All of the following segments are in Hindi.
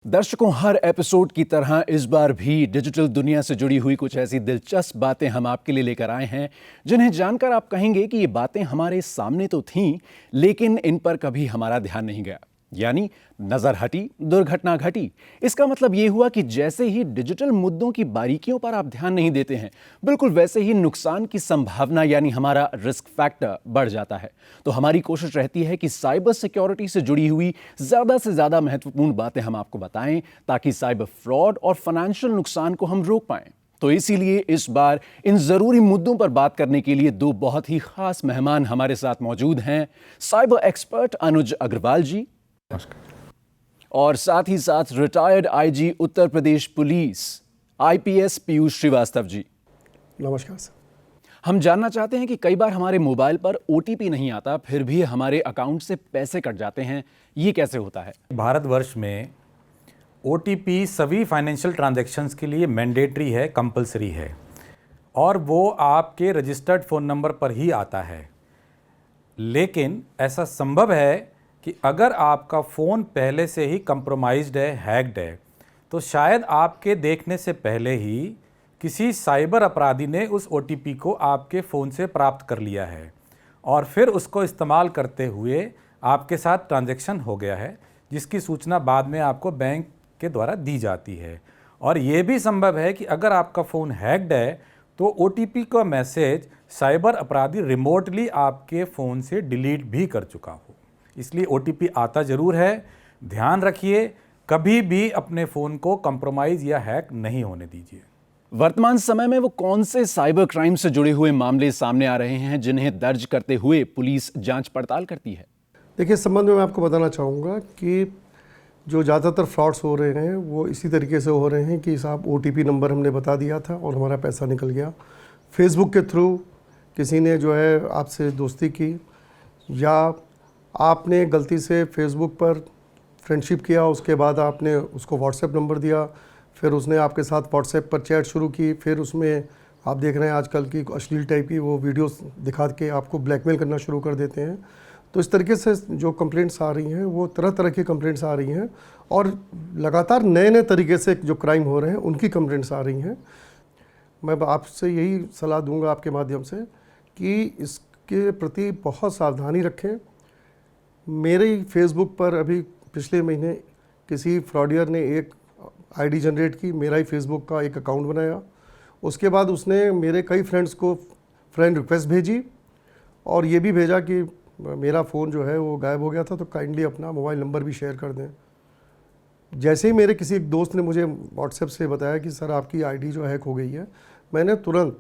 दर्शकों, हर एपिसोड की तरह इस बार भी डिजिटल दुनिया से जुड़ी हुई कुछ ऐसी दिलचस्प बातें हम आपके लिए लेकर आए हैं जिन्हें जानकर आप कहेंगे कि ये बातें हमारे सामने तो थीं, लेकिन इन पर कभी हमारा ध्यान नहीं गया। यानी नजर हटी, दुर्घटना घटी। इसका मतलब ये हुआ कि जैसे ही डिजिटल मुद्दों की बारीकियों पर आप ध्यान नहीं देते हैं, बिल्कुल वैसे ही नुकसान की संभावना यानी हमारा रिस्क फैक्टर बढ़ जाता है। तो हमारी कोशिश रहती है कि साइबर सिक्योरिटी से जुड़ी हुई ज्यादा से ज्यादा महत्वपूर्ण बातें हम आपको बताएं, ताकि साइबर फ्रॉड और फाइनेंशियल नुकसान को हम रोक पाएं। तो इसीलिए इस बार इन जरूरी मुद्दों पर बात करने के लिए दो बहुत ही खास मेहमान हमारे साथ मौजूद हैं। साइबर एक्सपर्ट अनुज अग्रवाल जी और साथ ही साथ retired IG Uttar Pradesh police IPS Piyush Srivastava ji. नमस्कार सर। हम जानना चाहते हैं कि कई बार हमारे मोबाइल पर ओटीपी नहीं आता, फिर भी हमारे अकाउंट से पैसे कट जाते हैं। ये कैसे होता है? भारतवर्ष में ओटीपी सभी फाइनेंशियल ट्रांजैक्शंस के लिए मैंडेटरी है, कंपलसरी है, और वो आपके रजिस्टर्ड फ़ोन नंबर पर ही आता है। लेकिन ऐसा संभव है कि अगर आपका फ़ोन पहले से ही कंप्रोमाइज्ड है, हैक्ड है, तो शायद आपके देखने से पहले ही किसी साइबर अपराधी ने उस ओटीपी को आपके फ़ोन से प्राप्त कर लिया है और फिर उसको इस्तेमाल करते हुए आपके साथ ट्रांजैक्शन हो गया है, जिसकी सूचना बाद में आपको बैंक के द्वारा दी जाती है। और ये भी संभव है कि अगर आपका फ़ोन हैक्ड है तो ओटीपी का मैसेज साइबर अपराधी रिमोटली आपके फ़ोन से डिलीट भी कर चुका हो। इसलिए ओटीपी आता ज़रूर है। ध्यान रखिए, कभी भी अपने फ़ोन को कंप्रोमाइज़ या हैक नहीं होने दीजिए। वर्तमान समय में वो कौन से साइबर क्राइम से जुड़े हुए मामले सामने आ रहे हैं जिन्हें दर्ज करते हुए पुलिस जांच पड़ताल करती है? देखिए, इस संबंध में मैं आपको बताना चाहूँगा कि जो ज़्यादातर फ्रॉड्स हो रहे हैं वो इसी तरीके से हो रहे हैं कि साहब ओटीपी नंबर हमने बता दिया था और हमारा पैसा निकल गया। फेसबुक के थ्रू किसी ने जो है आपसे दोस्ती की, या आपने गलती से फेसबुक पर फ्रेंडशिप किया, उसके बाद आपने उसको व्हाट्सएप नंबर दिया, फिर उसने आपके साथ व्हाट्सएप पर चैट शुरू की, फिर उसमें आप देख रहे हैं आजकल की अश्लील टाइप की वो वीडियोस दिखा के आपको ब्लैकमेल करना शुरू कर देते हैं। तो इस तरीके से जो कंप्लेंट्स आ रही हैं वो तरह तरह की कंप्लेंट्स आ रही हैं और लगातार नए नए तरीके से जो क्राइम हो रहे हैं उनकी कंप्लेंट्स आ रही हैं। मैं आपसे यही सलाह दूंगा आपके माध्यम से कि इसके प्रति बहुत सावधानी रखें। मेरे फेसबुक पर अभी पिछले महीने किसी फ्रॉडियर ने एक आईडी जनरेट की, मेरा ही फेसबुक का एक अकाउंट बनाया। उसके बाद उसने मेरे कई फ्रेंड्स को फ्रेंड रिक्वेस्ट भेजी और ये भी भेजा कि मेरा फ़ोन जो है वो गायब हो गया था, तो काइंडली अपना मोबाइल नंबर भी शेयर कर दें। जैसे ही मेरे किसी एक दोस्त ने मुझे व्हाट्सएप से बताया कि सर आपकी आईडी जो हैक हो गई है, मैंने तुरंत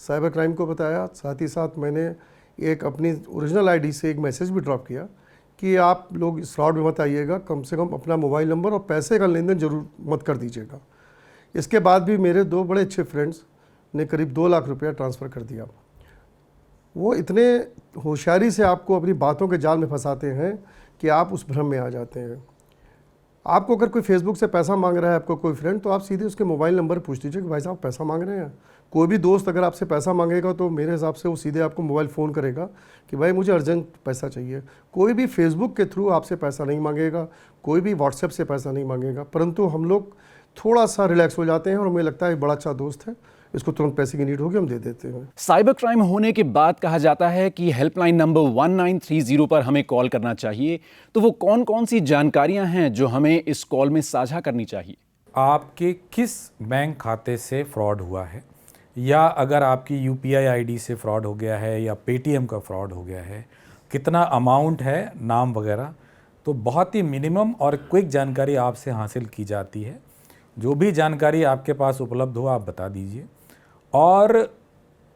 साइबर क्राइम को बताया। साथ ही साथ मैंने एक अपनी ओरिजिनल आईडी से एक मैसेज भी ड्रॉप किया कि आप लोग इस फ्रॉड में मत आइएगा, कम से कम अपना मोबाइल नंबर और पैसे का लेन देन जरूर मत कर दीजिएगा। इसके बाद भी मेरे दो बड़े अच्छे फ्रेंड्स ने करीब 2 लाख रुपया ट्रांसफ़र कर दिया। वो इतने होशियारी से आपको अपनी बातों के जाल में फंसाते हैं कि आप उस भ्रम में आ जाते हैं। आपको अगर कोई फेसबुक से पैसा मांग रहा है आपको कोई फ्रेंड, तो आप सीधे उसके मोबाइल नंबर पूछ लीजिए कि भाई साहब पैसा मांग रहे हैं। कोई भी दोस्त अगर आपसे पैसा मांगेगा तो मेरे हिसाब से वो सीधे आपको मोबाइल फ़ोन करेगा कि भाई मुझे अर्जेंट पैसा चाहिए। कोई भी फेसबुक के थ्रू आपसे पैसा नहीं मांगेगा, कोई भी व्हाट्सएप से पैसा नहीं मांगेगा। परंतु हम लोग थोड़ा सा रिलैक्स हो जाते हैं और हमें लगता है बड़ा अच्छा दोस्त है, इसको तुरंत पैसे की नीड होगी, हम दे देते हैं। साइबर क्राइम होने के बाद कहा जाता है कि हेल्पलाइन नंबर 1930 पर हमें कॉल करना चाहिए। तो वो कौन कौन सी जानकारियां हैं जो हमें इस कॉल में साझा करनी चाहिए? आपके किस बैंक खाते से फ्रॉड हुआ है, या अगर आपकी यूपीआई आईडी से फ्रॉड हो गया है या पेटीएम का फ्रॉड हो गया है, कितना अमाउंट है, नाम वगैरह, तो बहुत ही मिनिमम और क्विक जानकारी आपसे हासिल की जाती है। जो भी जानकारी आपके पास उपलब्ध हो आप बता दीजिए, और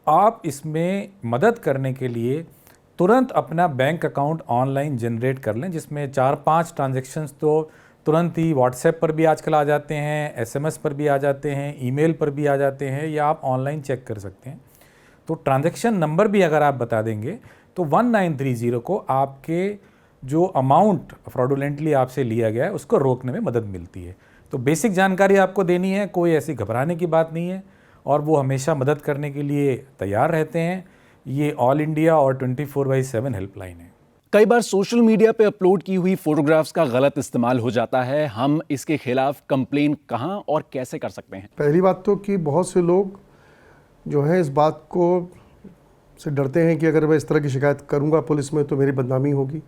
आप इसमें मदद करने के लिए तुरंत अपना बैंक अकाउंट ऑनलाइन जनरेट कर लें, जिसमें 4-5 ट्रांजैक्शंस तो तुरंत ही व्हाट्सएप पर भी आजकल आ जाते हैं, एसएमएस पर भी आ जाते हैं, ईमेल पर भी आ जाते हैं, या आप ऑनलाइन चेक कर सकते हैं। तो ट्रांजैक्शन नंबर भी अगर आप बता देंगे तो 1930 को आपके जो अमाउंट फ्रॉडुलेंटली आपसे लिया गया है उसको रोकने में मदद मिलती है। तो बेसिक जानकारी आपको देनी है, कोई ऐसी घबराने की बात नहीं है, और वो हमेशा मदद करने के लिए तैयार रहते हैं। ये ऑल इंडिया और 24/7 हेल्पलाइन है। कई बार सोशल मीडिया पे अपलोड की हुई फोटोग्राफ्स का गलत इस्तेमाल हो जाता है। हम इसके खिलाफ कंप्लेन कहां और कैसे कर सकते हैं? पहली बात तो कि बहुत से लोग जो हैं इस बात को से डरते हैं कि अगर मैं इस तरह की शिकायत करूंगा पुलिस में तो मेरी बदनामी होगी।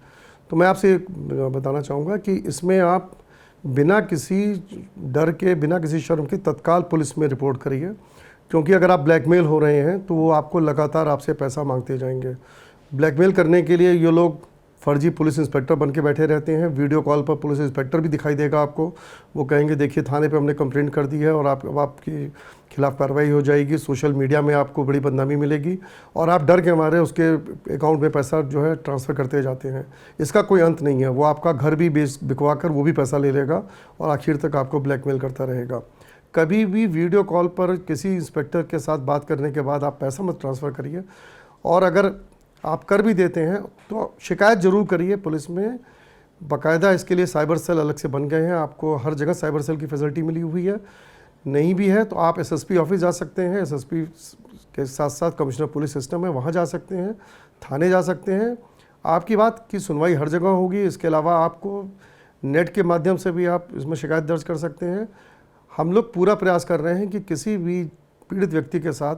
तो मैं आपसे बताना चाहूँगा कि इसमें आप बिना किसी डर के, बिना किसी शर्म के तत्काल पुलिस में रिपोर्ट करिए, क्योंकि अगर आप ब्लैकमेल हो रहे हैं तो वो आपको लगातार आपसे पैसा मांगते जाएंगे। ब्लैकमेल करने के लिए ये लोग फर्जी पुलिस इंस्पेक्टर बन के बैठे रहते हैं। वीडियो कॉल पर पुलिस इंस्पेक्टर भी दिखाई देगा आपको। वो कहेंगे देखिए थाने पे हमने कंप्लेंट कर दी है और आपके खिलाफ कार्रवाई हो जाएगी, सोशल मीडिया में आपको बड़ी बदनामी मिलेगी, और आप डर के मारे उसके अकाउंट में पैसा जो है ट्रांसफ़र करते जाते हैं। इसका कोई अंत नहीं है। वो आपका घर भी बिकवा कर वो भी पैसा ले लेगा और आखिर तक आपको ब्लैकमेल करता रहेगा। कभी भी वीडियो कॉल पर किसी इंस्पेक्टर के साथ बात करने के बाद आप पैसा मत ट्रांसफ़र करिए, और अगर आप कर भी देते हैं तो शिकायत ज़रूर करिए पुलिस में। बाकायदा इसके लिए साइबर सेल अलग से बन गए हैं, आपको हर जगह साइबर सेल की फैसिलिटी मिली हुई है। नहीं भी है तो आप एसएसपी ऑफिस जा सकते हैं, एसएसपी के साथ साथ कमिश्नर पुलिस सिस्टम है वहाँ जा सकते हैं, थाने जा सकते हैं। आपकी बात की सुनवाई हर जगह होगी। इसके अलावा आपको नेट के माध्यम से भी आप इसमें शिकायत दर्ज कर सकते हैं। हम लोग पूरा प्रयास कर रहे हैं कि किसी भी पीड़ित व्यक्ति के साथ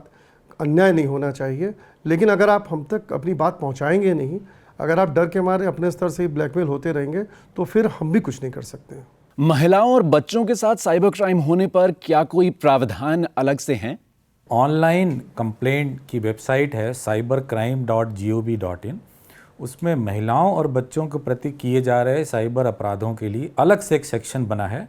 अन्याय नहीं होना चाहिए, लेकिन अगर आप हम तक अपनी बात पहुंचाएंगे नहीं, अगर आप डर के मारे अपने स्तर से ही ब्लैकमेल होते रहेंगे तो फिर हम भी कुछ नहीं कर सकते हैं। महिलाओं और बच्चों के साथ साइबर क्राइम होने पर क्या कोई प्रावधान अलग से हैं? ऑनलाइन कंप्लेंट की वेबसाइट है cybercrime.gov.in। उसमें महिलाओं और बच्चों के प्रति किए जा रहे साइबर अपराधों के लिए अलग से एक सेक्शन बना है,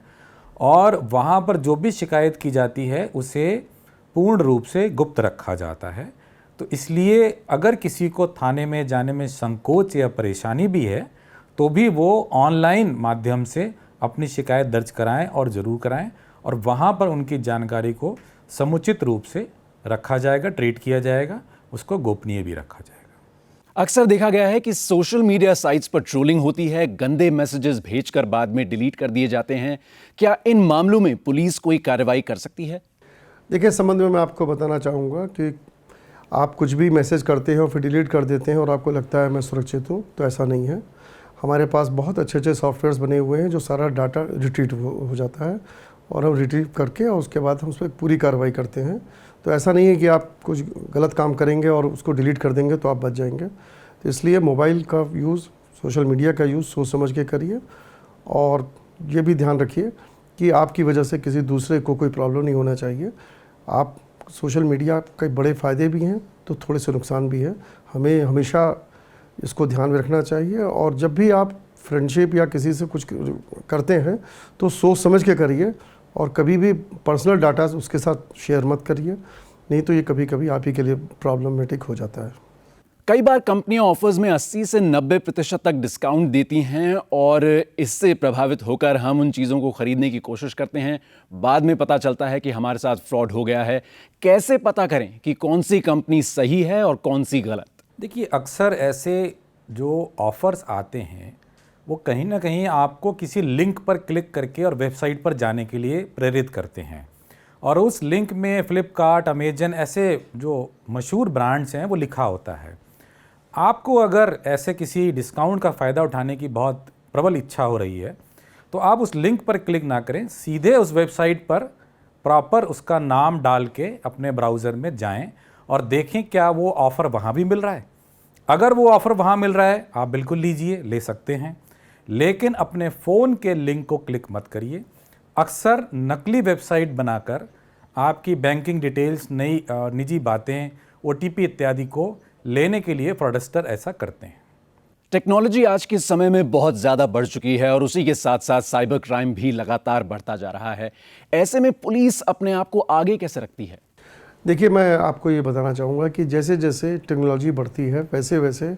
और वहाँ पर जो भी शिकायत की जाती है उसे पूर्ण रूप से गुप्त रखा जाता है। तो इसलिए अगर किसी को थाने में जाने में संकोच या परेशानी भी है तो भी वो ऑनलाइन माध्यम से अपनी शिकायत दर्ज कराएं, और ज़रूर कराएं, और वहाँ पर उनकी जानकारी को समुचित रूप से रखा जाएगा, ट्रीट किया जाएगा, उसको गोपनीय भी रखा जाएगा। अक्सर देखा गया है कि सोशल मीडिया साइट्स पर ट्रोलिंग होती है, गंदे मैसेजेस भेजकर बाद में डिलीट कर दिए जाते हैं। क्या इन मामलों में पुलिस कोई कार्रवाई कर सकती है? देखिए, इस संबंध में मैं आपको बताना चाहूँगा कि आप कुछ भी मैसेज करते हैं और फिर डिलीट कर देते हैं और आपको लगता है मैं सुरक्षित हूँ, तो ऐसा नहीं है। हमारे पास बहुत अच्छे अच्छे सॉफ्टवेयर्स बने हुए हैं जो सारा डाटा रिट्रीव हो जाता है, और हम रिट्रीव करके और उसके बाद हम उस पर पूरी कार्रवाई करते हैं। तो ऐसा नहीं है कि आप कुछ गलत काम करेंगे और उसको डिलीट कर देंगे तो आप बच जाएंगे। तो इसलिए मोबाइल का यूज़, सोशल मीडिया का यूज़ सोच समझ के करिए, और ये भी ध्यान रखिए कि आपकी वजह से किसी दूसरे को कोई प्रॉब्लम नहीं होना चाहिए। आप सोशल मीडिया के बड़े फ़ायदे भी हैं तो थोड़े से नुकसान भी है। हमें हमेशा इसको ध्यान में रखना चाहिए, और जब भी आप फ्रेंडशिप या किसी से कुछ करते हैं तो सोच समझ के करिए, और कभी भी पर्सनल डाटा उसके साथ शेयर मत करिए, नहीं तो ये कभी कभी आप ही के लिए प्रॉब्लमेटिक हो जाता है। कई बार कंपनियां ऑफर्स में 80 से 90% तक डिस्काउंट देती हैं, और इससे प्रभावित होकर हम उन चीज़ों को खरीदने की कोशिश करते हैं। बाद में पता चलता है कि हमारे साथ फ्रॉड हो गया है। कैसे पता करें कि कौन सी कंपनी सही है और कौन सी गलत? देखिए, अक्सर ऐसे जो ऑफ़र्स आते हैं वो कहीं ना कहीं आपको किसी लिंक पर क्लिक करके और वेबसाइट पर जाने के लिए प्रेरित करते हैं, और उस लिंक में फ्लिपकार्ट, अमेजन ऐसे जो मशहूर ब्रांड्स हैं वो लिखा होता है। आपको अगर ऐसे किसी डिस्काउंट का फ़ायदा उठाने की बहुत प्रबल इच्छा हो रही है तो आप उस लिंक पर क्लिक ना करें, सीधे उस वेबसाइट पर प्रॉपर उसका नाम डाल के अपने ब्राउज़र में जाएं और देखें क्या वो ऑफ़र वहाँ भी मिल रहा है। अगर वो ऑफ़र वहाँ मिल रहा है आप बिल्कुल लीजिए, ले सकते हैं, लेकिन अपने फ़ोन के लिंक को क्लिक मत करिए। अक्सर नकली वेबसाइट बनाकर आपकी बैंकिंग डिटेल्स, नई निजी बातें, OTP इत्यादि को लेने के लिए फ्रॉडस्टर ऐसा करते हैं। टेक्नोलॉजी आज के समय में बहुत ज़्यादा बढ़ चुकी है, और उसी के साथ साथ साइबर क्राइम भी लगातार बढ़ता जा रहा है। ऐसे में पुलिस अपने आप को आगे कैसे रखती है? देखिए, मैं आपको ये बताना चाहूँगा कि जैसे जैसे टेक्नोलॉजी बढ़ती है वैसे वैसे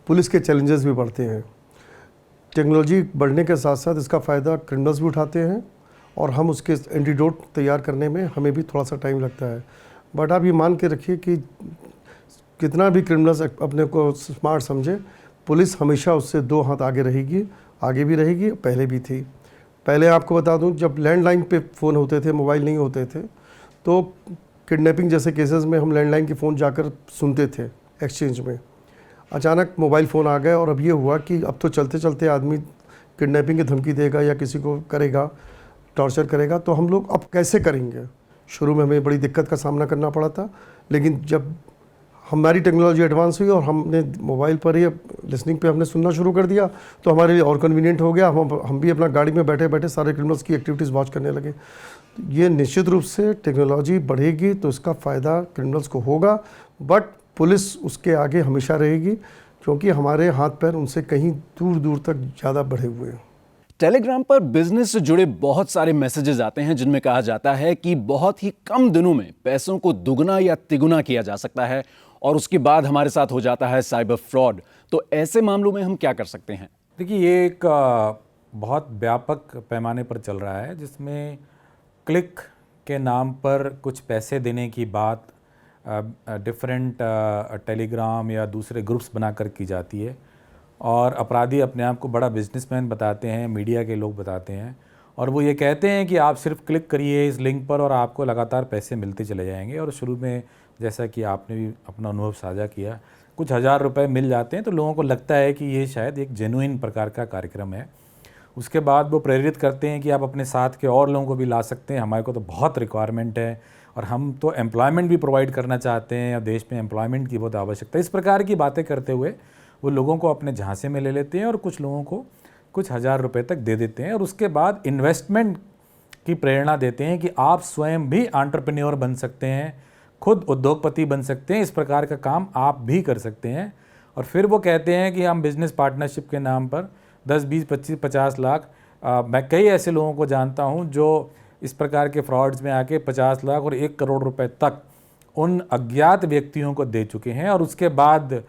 पुलिस के चैलेंजेस भी बढ़ते हैं। टेक्नोलॉजी बढ़ने के साथ साथ इसका फ़ायदा क्रिमिनल्स भी उठाते हैं, और हम उसके एंटीडोट तैयार करने में हमें भी थोड़ा सा टाइम लगता है। बट आप ये मान के रखिए कि कितना भी क्रिमिनल्स अपने को स्मार्ट समझे, पुलिस हमेशा उससे 2 हाथ आगे रहेगी, आगे भी रहेगी, पहले भी थी। पहले आपको बता दूं, जब लैंडलाइन पे फ़ोन होते थे, मोबाइल नहीं होते थे, तो किडनैपिंग जैसे केसेस में हम लैंडलाइन के फ़ोन जाकर सुनते थे एक्सचेंज में। अचानक मोबाइल फ़ोन आ गए और अब ये हुआ कि अब तो चलते चलते आदमी किडनैपिंग की धमकी देगा या किसी को करेगा, टॉर्चर करेगा, तो हम लोग अब कैसे करेंगे। शुरू में हमें बड़ी दिक्कत का सामना करना पड़ा था, लेकिन जब हमारी टेक्नोलॉजी एडवांस हुई और हमने मोबाइल पर ही लिसनिंग पे हमने सुनना शुरू कर दिया, तो हमारे लिए और कन्वीनियंट हो गया। हम भी अपना गाड़ी में बैठे बैठे सारे क्रिमिनल्स की एक्टिविटीज़ वॉच करने लगे। ये निश्चित रूप से टेक्नोलॉजी बढ़ेगी तो इसका फ़ायदा क्रिमिनल्स को होगा, बट पुलिस उसके आगे हमेशा रहेगी, क्योंकि हमारे हाथ पैर उनसे कहीं दूर दूर तक ज़्यादा बढ़े हुए हैं। टेलीग्राम पर बिजनेस से जुड़े बहुत सारे मैसेजेस आते हैं जिनमें कहा जाता है कि बहुत ही कम दिनों में पैसों को दुगना या तिगुना किया जा सकता है और उसके बाद हमारे साथ हो जाता है साइबर फ्रॉड। तो ऐसे मामलों में हम क्या कर सकते हैं? देखिए, ये एक बहुत व्यापक पैमाने पर चल रहा है, जिसमें क्लिक के नाम पर कुछ पैसे देने की बात डिफरेंट टेलीग्राम या दूसरे ग्रुप्स बनाकर की जाती है और अपराधी अपने आप को बड़ा बिजनेसमैन बताते हैं, मीडिया के लोग बताते हैं, और वो ये कहते हैं कि आप सिर्फ क्लिक करिए इस लिंक पर और आपको लगातार पैसे मिलते चले जाएंगे। और शुरू में, जैसा कि आपने भी अपना अनुभव साझा किया, कुछ हज़ार रुपए मिल जाते हैं तो लोगों को लगता है कि ये शायद एक जेन्युइन प्रकार का कार्यक्रम है। उसके बाद वो प्रेरित करते हैं कि आप अपने साथ के और लोगों को भी ला सकते हैं, हमारे को तो बहुत रिक्वायरमेंट है और हम तो एम्प्लॉयमेंट भी प्रोवाइड करना चाहते हैं और देश में एम्प्लॉयमेंट की बहुत आवश्यकता है। इस प्रकार की बातें करते हुए वो लोगों को अपने झांसे में ले लेते हैं और कुछ लोगों को कुछ हज़ार रुपए तक दे देते हैं और उसके बाद इन्वेस्टमेंट की प्रेरणा देते हैं कि आप स्वयं भी एंटरप्रेन्योर बन सकते हैं, खुद उद्योगपति बन सकते हैं, इस प्रकार का काम आप भी कर सकते हैं। और फिर वो कहते हैं कि हम बिजनेस पार्टनरशिप के नाम पर 10, 20, 25, 50 लाख, मैं कई ऐसे लोगों को जानता हूं जो इस प्रकार के फ्रॉड्स में आके 50 लाख और 1 करोड़ रुपए तक उन अज्ञात व्यक्तियों को दे चुके हैं। और उसके बाद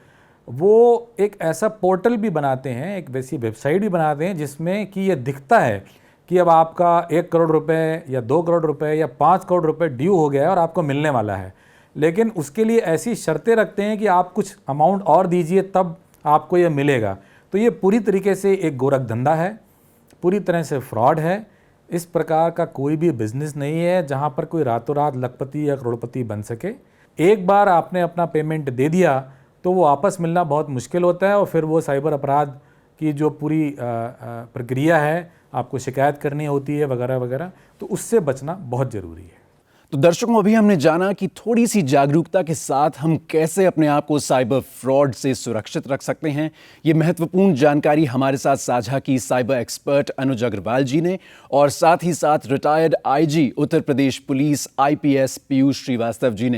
वो एक ऐसा पोर्टल भी बनाते हैं, एक वैसी वेबसाइट भी बनाते हैं जिसमें कि ये दिखता है कि अब आपका 1 करोड़ रुपए या 2 करोड़ रुपए या 5 करोड़ रुपए ड्यू हो गया है और आपको मिलने वाला है, लेकिन उसके लिए ऐसी शर्तें रखते हैं कि आप कुछ अमाउंट और दीजिए तब आपको ये मिलेगा। तो ये पूरी तरीके से एक गोरख धंधा है, पूरी तरह से फ्रॉड है। इस प्रकार का कोई भी बिजनेस नहीं है जहाँ पर कोई रातों रात लखपति या करोड़पति बन सके। एक बार आपने अपना पेमेंट दे दिया तो वो वापस मिलना बहुत मुश्किल होता है और फिर वो साइबर अपराध की जो पूरी प्रक्रिया है, आपको शिकायत करनी होती है वगैरह वगैरह, तो उससे बचना बहुत ज़रूरी है। तो दर्शकों, अभी हमने जाना कि थोड़ी सी जागरूकता के साथ हम कैसे अपने आप को साइबर फ्रॉड से सुरक्षित रख सकते हैं। ये महत्वपूर्ण जानकारी हमारे साथ साझा की साइबर एक्सपर्ट अनुज अग्रवाल जी ने, और साथ ही साथ retired IG Uttar Pradesh police IPS Piyush Srivastava ji ने।